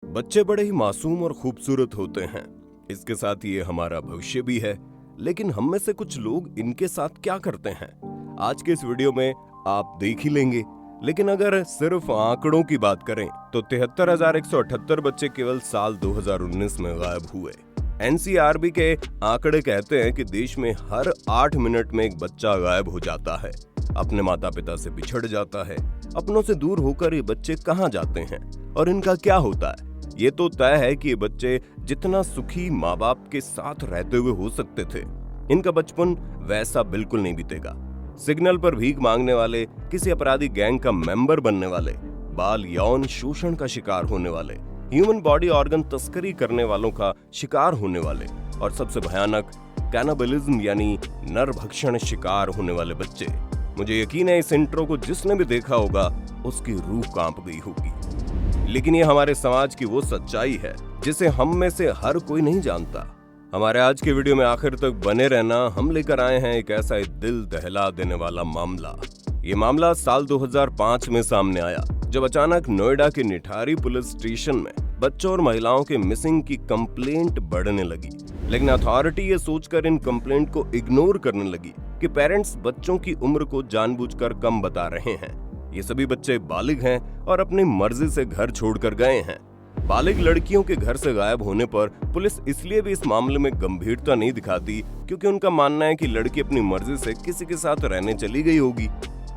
बच्चे बड़े ही मासूम और खूबसूरत होते हैं। इसके साथ ये हमारा भविष्य भी है। लेकिन हम में से कुछ लोग इनके साथ क्या करते हैं, आज के इस वीडियो में आप देख ही लेंगे। लेकिन अगर सिर्फ आंकड़ों की बात करें तो 73,178 बच्चे केवल साल 2019 में गायब हुए। एनसीआरबी के आंकड़े कहते हैं कि देश में हर 8 मिनट में एक बच्चा गायब हो जाता है, अपने माता पिता से बिछड़ जाता है। अपनों से दूर होकर ये बच्चे कहां जाते हैं और इनका क्या होता है? ये तो तय है कि ये बच्चे जितना सुखी माँ बाप के साथ रहते हुए हो सकते थे, इनका बचपन वैसा बिल्कुल नहीं बीतेगा। सिग्नल पर भीख मांगने वाले, किसी अपराधी गैंग का मेंबर बनने वाले, बाल यौन शोषण का शिकार होने वाले, ह्यूमन बॉडी ऑर्गन तस्करी करने वालों का शिकार होने वाले और सबसे भयानक कैनाबलिज्म यानी नर भक्षण शिकार होने वाले बच्चे। मुझे यकीन है इस इंट्रो को जिसने भी देखा होगा उसकी रूह कांप गई होगी। लेकिन ये हमारे समाज की वो सच्चाई है जिसे हम में से हर कोई नहीं जानता। हमारे आज के वीडियो में आखिर तक बने रहना। हम लेकर आए हैं एक ऐसा दिल दहला देने वाला मामला। ये मामला साल 2005 में सामने आया, जब अचानक नोएडा के निठारी पुलिस स्टेशन में बच्चों और महिलाओं के मिसिंग की कंप्लेंट बढ़ने लगी। लेकिन अथॉरिटी ये सोचकर इन कंप्लेंट को इग्नोर करने लगी कि पेरेंट्स बच्चों की उम्र को जानबूझकर कम बता रहे हैं। ये सभी बच्चे बालिग हैं और अपनी मर्जी से घर छोड़कर गए हैं। बालिग लड़कियों के घर से गायब होने पर पुलिस इसलिए भी इस मामले में गंभीरता नहीं दिखाती क्योंकि उनका मानना है कि लड़की अपनी मर्जी से किसी के साथ रहने चली गई होगी।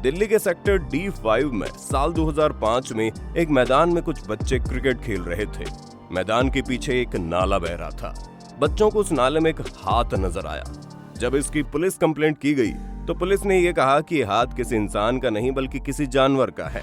दिल्ली के सेक्टर D5 में साल 2005 में एक मैदान में कुछ बच्चे क्रिकेट खेल रहे थे। मैदान के पीछे एक नाला बह रहा था। बच्चों को उस नाले में एक हाथ नजर आया। जब इसकी पुलिस कंप्लेंट की गई तो पुलिस ने यह कहा कि हाथ किसी इंसान का नहीं बल्कि किसी जानवर का है।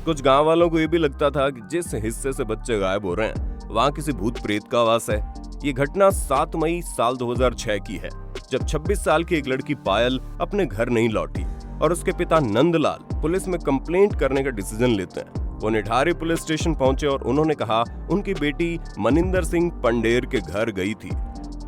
कुछ गांव वालों को यह भी लगता था कि जिस हिस्से से बच्चे गायब हो रहे हैं वहां किसी भूत प्रेत का वास है। ये घटना 7 मई साल 2006 की है, जब 26 साल की एक लड़की पायल अपने घर नहीं लौटी और उसके पिता नंदलाल पुलिस में कंप्लेंट करने का डिसीजन लेते हैं। वो निठारी पुलिस स्टेशन पहुंचे और उन्होंने कहा उनकी बेटी मनिंदर सिंह पंडेर के घर गई थी,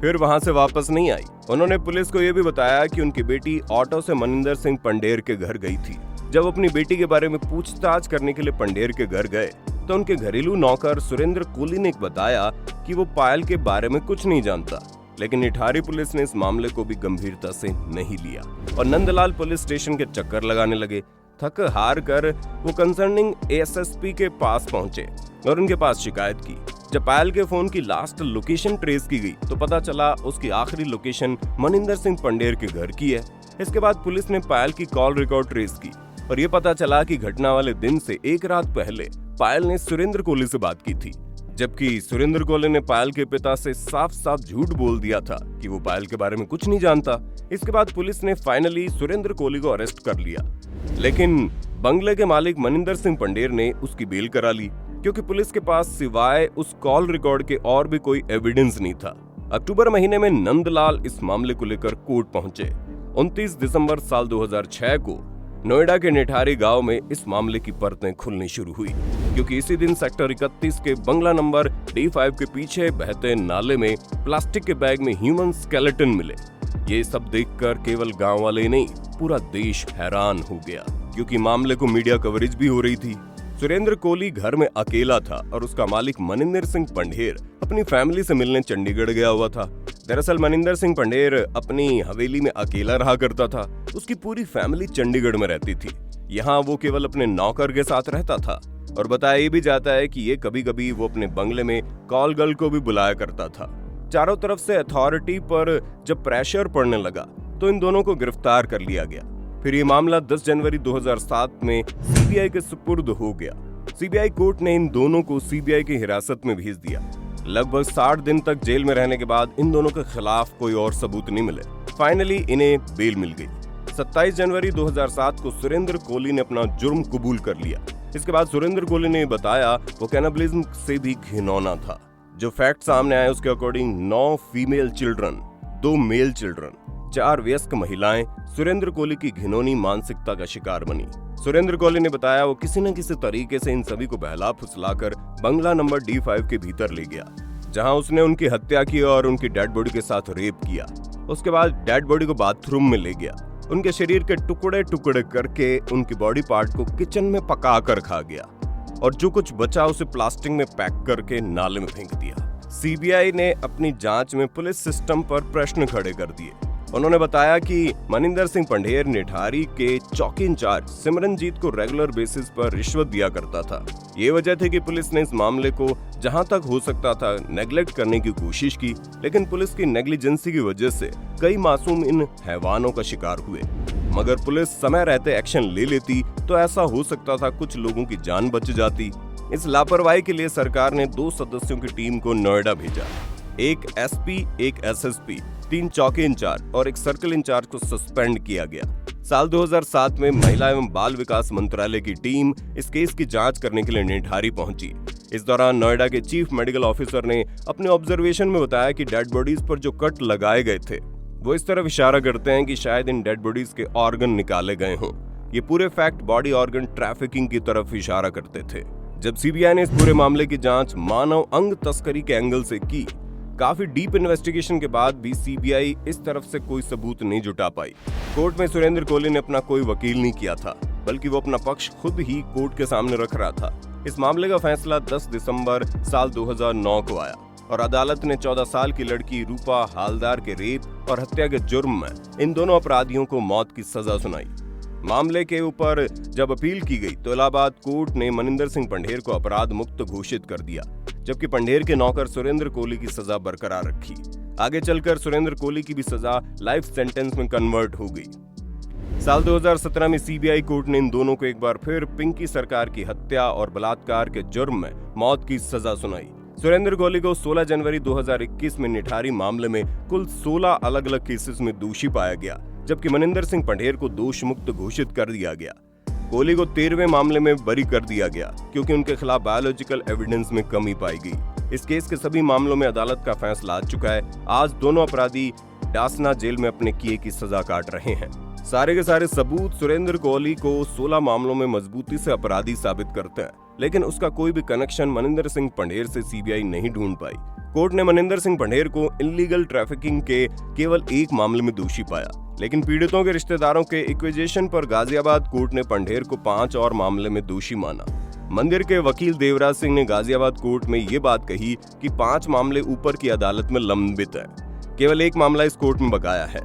फिर वहां से वापस नहीं आई। उन्होंने पुलिस को यह भी बताया कि उनकी बेटी ऑटो से मनिंदर सिंह पंडेर के घर गई थी। जब अपनी बेटी के बारे में पूछताछ करने के लिए पंडेर के घर गए तो उनके घरेलू नौकर सुरेंद्र कोहली ने बताया कि वो पायल के बारे में कुछ नहीं जानता। लेकिन निठारी पुलिस ने इस मामले को भी गंभीरता से नहीं लिया और नंदलाल पुलिस स्टेशन के चक्कर लगाने लगे। थक हार कर वो कंसर्निंग एएसएसपी के पास पहुंचे और उनके पास शिकायत की। जब पायल के फोन की लास्ट लोकेशन ट्रेस की गई तो पता चला उसकी आखिरी लोकेशन मनिंदर सिंह पंडेर के घर की है। इसके बाद पुलिस ने पायल की कॉल रिकॉर्ड ट्रेस की और ये पता चला कि घटना वाले दिन से एक रात पहले पायल ने सुरेंद्र कोहली से बात की थी, जबकि सुरेंद्र कोहली ने पायल के पिता से साफ साफ झूठ बोल दिया था कि वो पायल के बारे में कुछ नहीं जानता। इसके बाद पुलिस ने फाइनली सुरेंद्र कोहली को अरेस्ट कर लिया, लेकिन बंगले के मालिक मनिंदर सिंह पंडेर ने उसकी बेल करा ली क्योंकि पुलिस के पास सिवाय उस कॉल रिकॉर्ड के और भी कोई एविडेंस नहीं था। अक्टूबर महीने में नंदलाल इस मामले को लेकर कोर्ट पहुंचे। 29 दिसंबर साल 2006 को नोएडा के निठारी गांव में इस मामले की परतें खुलनी शुरू हुई क्योंकि इसी दिन सेक्टर 31 के बंगला नंबर D5 के पीछे बहते नाले में प्लास्टिक के बैग में ह्यूमन स्केलेटन मिले। ये सब देखकर केवल गांव वाले ही नहीं, पूरा देश हैरान हो गया क्योंकि मामले को मीडिया कवरेज भी हो रही थी। सुरेंद्र कोहली घर में अकेला था और उसका मालिक मनिंदर सिंह पंडेर अपनी फैमिली से मिलने चंडीगढ़ गया हुआ था। दरअसल मनिंदर सिंह पंडेर अपनी हवेली में अकेला रहा करता था। उसकी पूरी फैमिली चंडीगढ़ में रहती थी। यहाँ वो केवल अपने नौकर के साथ रहता था और बताया ये भी जाता है कि ये कभी कभी वो अपने बंगले में कॉल गर्ल को भी बुलाया करता था। चारों तरफ से अथॉरिटी पर जब प्रेशर पड़ने लगा तो इन दोनों को गिरफ्तार कर लिया गया। फिर ये मामला 10 जनवरी 2007 में सीबीआई के सुपुर्द हो गया। सीबीआई कोर्ट ने इन दोनों को सीबीआई की हिरासत में भेज दिया। लगभग 60 दिन तक जेल में रहने के बाद इन दोनों के खिलाफ कोई और सबूत नहीं मिले। फाइनली इन्हें बेल मिल गई। 27 जनवरी 2007 को सुरेंद्र कोहली ने अपना जुर्म कबूल कर लिया। इसके बाद सुरेंद्र कोहली ने बताया वो कैनाबलिज्म से भी घिनौना था। जो फैक्ट सामने आए उसके according 9 female children, 2 male children, 4 वयस्क महिलाएं सुरेंद्र कोहली की घिनौनी मानसिकता का शिकार बनी। सुरेंद्र कोहली ने बताया वो किसी न किसी तरीके से इन सभी को बहला फुसलाकर बंगला नंबर D5 के भीतर ले गया, जहां उसने उनकी हत्या की और उनकी डेड बॉडी के साथ रेप किया। उसके बाद डेड बॉडी को बाथरूम में ले गया, उनके शरीर के टुकड़े टुकड़े करके उनकी बॉडी पार्ट को किचन में पका कर खा गया। और जो कुछ बचा उसे प्लास्टिक में पैक करके नाले में फेंक दिया। सीबीआई ने अपनी जांच में पुलिस सिस्टम पर प्रश्न खड़े कर दिए। उन्होंने बताया कि मनिंदर सिंह पंढेर निठारी के चौकी इंचार्ज सिमरनजीत को रेगुलर बेसिस पर रिश्वत दिया करता था। ये वजह थी कि पुलिस ने इस मामले को जहां तक हो सकता था नेग्लेक्ट करने की कोशिश की, लेकिन पुलिस की नेग्लिजेंसी की वजह से कई मासूम इन हैवानों का शिकार हुए। मगर पुलिस समय रहते एक्शन ले लेती तो ऐसा हो सकता था कुछ लोगों की जान बच जाती। इस लापरवाही के लिए सरकार ने 2 सदस्यों की टीम को नोएडा भेजा। एक एसपी, एक एसएसपी, 3 चौकी इंचार्ज और एक सर्कल इंचार्ज को सस्पेंड किया गया। साल 2007 में महिला एवं बाल विकास मंत्रालय की टीम इस केस की जांच करने के लिए निठारी पहुंची। इस दौरान नोएडा के चीफ मेडिकल ऑफिसर ने अपने ऑब्जर्वेशन में बताया कि डेड बॉडीज पर जो कट लगाए गए थे वो इस तरफ इशारा करते हैं कि शायद इन डेड बॉडीज के ऑर्गन निकाले गए हों। ये पूरे फैक्ट बॉडी ऑर्गन ट्रैफिकिंग की तरफ इशारा करते थे। जब सीबीआई ने इस पूरे मामले की जांच मानव अंग तस्करी के एंगल से की, काफी डीप इन्वेस्टिगेशन के बाद भी सीबीआई इस तरफ से कोई सबूत नहीं जुटा पाई। कोर्ट में सुरेंद्र कोहली ने अपना कोई वकील नहीं किया था, बल्कि वो अपना पक्ष खुद ही कोर्ट के सामने रख रहा था। इस मामले का फैसला 10 दिसंबर साल 2009 को आया और अदालत ने 14 साल की लड़की रूपा हालदार के रेप और हत्या के जुर्म में इन दोनों अपराधियों को मौत की सजा सुनाई। मामले के ऊपर जब अपील की गई तो इलाहाबाद कोर्ट ने मनिंदर सिंह पंढेर को अपराध मुक्त घोषित कर दिया, जबकि पंढेर के नौकर सुरेंद्र कोहली की सजा बरकरार रखी। आगे चलकर सुरेंद्र कोहली की भी सजा लाइफ सेंटेंस में कन्वर्ट हो गई। साल 2017 में सीबीआई कोर्ट ने इन दोनों को एक बार फिर पिंकी सरकार की हत्या और बलात्कार के जुर्म में मौत की सजा सुनाई। सुरेंद्र कोहली को 16 जनवरी 2021 में निठारी मामले में कुल 16 अलग अलग केसेस में दोषी पाया गया, जबकि मनिंदर सिंह पंढेर को दोष मुक्त घोषित कर दिया गया। कोहली को 13वें मामले में बरी कर दिया गया क्योंकि उनके खिलाफ बायोलॉजिकल एविडेंस में कमी पाई गई। इस केस के सभी मामलों में अदालत का फैसला आ चुका है। आज दोनों अपराधी डासना जेल में अपने किए की सजा काट रहे हैं। सारे के सारे सबूत सुरेंद्र कोहली को 16 मामलों में मजबूती से अपराधी साबित करते हैं, लेकिन उसका कोई भी कनेक्शन मनिंदर सिंह पंढेर से सीबीआई नहीं ढूंढ पाई। कोर्ट ने मनिंदर सिंह पंढेर को इलीगल ट्रैफिकिंग के केवल एक मामले में दोषी पाया, लेकिन पीड़ितों के रिश्तेदारों के एक्विजिशन पर गाजियाबाद कोर्ट ने पंढेर को 5 और मामले में दोषी माना। मंदिर के वकील देवराज सिंह ने गाजियाबाद कोर्ट में ये बात कही कि 5 मामले ऊपर की अदालत में लंबित है, केवल एक मामला इस कोर्ट में बकाया है।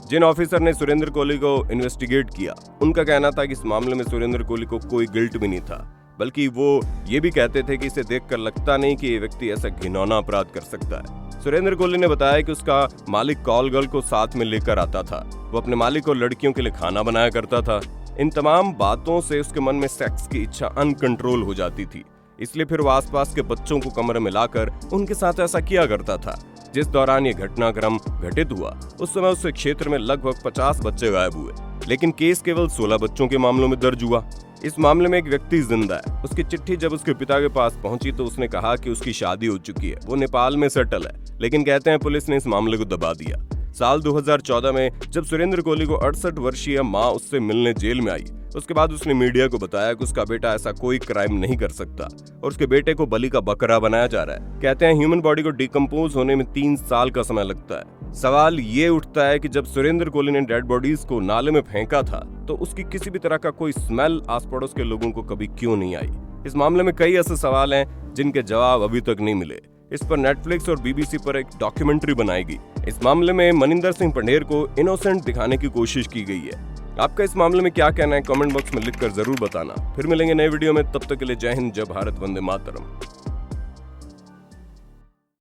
जिन ऑफिसर ने सुरेंद्र कोहली को इन्वेस्टिगेट किया, उनका कहना था कि इस मामले में सुरेंद्र कोहली को कोई गिल्ट भी नहीं था, बल्कि वो ये भी कहते थे कि इसे देखकर लगता नहीं कि ये व्यक्ति ऐसा घिनौना अपराध कर सकता है। सुरेंद्र कोहली ने बताया कि उसका मालिक कॉल गर्ल को साथ में लेकर आता था, वो अपने मालिक और लड़कियों के लिए खाना बनाया करता था। इन तमाम बातों से उसके मन में सेक्स की इच्छा अनकंट्रोल हो जाती थी, इसलिए फिर वो आसपास के बच्चों को कमरे में लाकर उनके साथ ऐसा किया करता था। जिस दौरान ये घटनाक्रम घटित हुआ उस समय उस क्षेत्र में लगभग 50 बच्चे गायब हुए, लेकिन केस केवल 16 बच्चों के मामलों में दर्ज हुआ। इस मामले में एक व्यक्ति जिंदा है। उसकी चिट्ठी जब उसके पिता के पास पहुंची तो उसने कहा कि उसकी शादी हो चुकी है, वो नेपाल में सेटल है, लेकिन कहते हैं पुलिस ने इस मामले को दबा दिया। साल 2014 में जब सुरेंद्र कोहली को 68 वर्षीय मां उससे मिलने जेल में आई, उसके बाद उसने मीडिया को बताया कि उसका बेटा ऐसा कोई क्राइम नहीं कर सकता और उसके बेटे को बलि का बकरा बनाया जा रहा है। कहते हैं ह्यूमन बॉडी को डिकम्पोज होने में 3 साल का समय लगता है। सवाल ये उठता है कि जब सुरेंद्र कोहली ने डेड बॉडीज को नाले में फेंका था तो उसकी किसी भी तरह का कोई स्मेल आस पड़ोस के लोगों को कभी क्यों नहीं आई। इस मामले में कई ऐसे सवाल हैं जिनके जवाब अभी तक नहीं मिले। इस पर नेटफ्लिक्स और बीबीसी पर एक डॉक्यूमेंट्री बनाएगी। इस मामले में मनिंदर सिंह पंढेर को इनोसेंट दिखाने की कोशिश की गई है। आपका इस मामले में क्या कहना है, कमेंट बॉक्स में लिखकर जरूर बताना। फिर मिलेंगे नए वीडियो में, तब तक के लिए जय हिंद, जय भारत, वंदे मातरम।